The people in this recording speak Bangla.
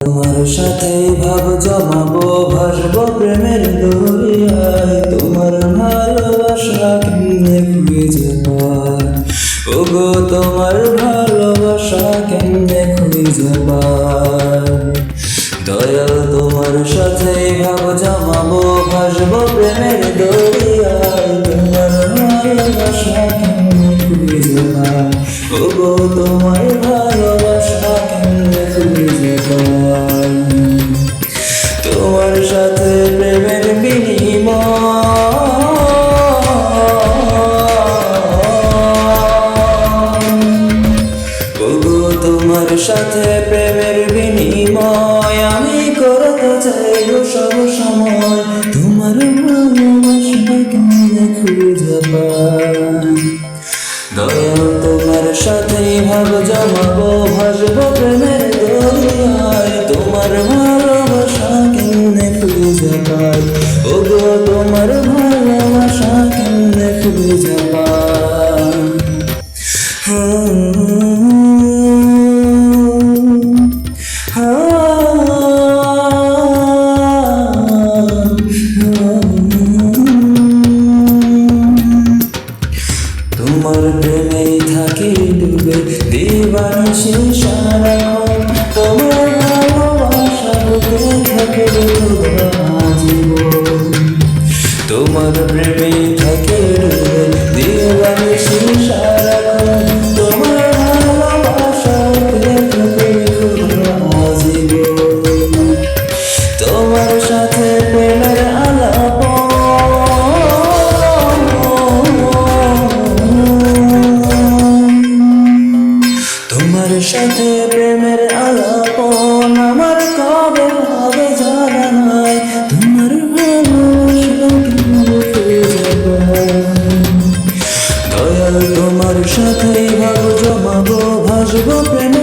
তোমার সাথে ভাব জমাবো, ভাসবো প্রেমের দরিয়ায়। তোমার ভালোবাসা কেমনে খুঁজে পায়, ওগো তোমার ভালোবাসা কেমনে খুঁজে পায়। দয়াল তোমার সাথে ভাব জমাবো, ভাসবো প্রেমের দরিয়ায়। তোমার ভালোবাসা কেমনে খুঁজে পায়, ওগো তোমার ভালোবাসা কেমনে খুঁজে পায়। তোমার সাথে প্রেমের ওগো তোমার সাথে প্রেমের বিনিময় আমি করতে চাই সব সময়। তোমার ভালোবাসা কেমনে খুঁজে পাই। দয়াল তোমার সাথে ভাব জমাবো, ভাসবো প্রেমের দরিয়ায়। তোমার ভালোবাসা কেমনে খুঁজে পাই, ওগো তোমার ভালোবাসা কেমনে খুঁজে পাই। তোমার প্রেমেই থাকি ডুবে দিবানিশি সারাক্ষণ। তোমার ভালোবাসা বুকে থাকে আজীবন। তোমার প্রেমেই থাকি ডুবে দিবানিশি সারাক্ষণ। তোমার ভালোবাসা বুকে থাকে আজীবন। তোমার সাথে প্রেমের আলাপ, তোমার সাথে প্রেমের আলাপন আমার কবে হবে জানা নাই। তোমার ভালোবাসা কেমনে খুঁজে পাই। দয়াল তোমার সাথে ভাব জমাবো, ভাসবো প্রেম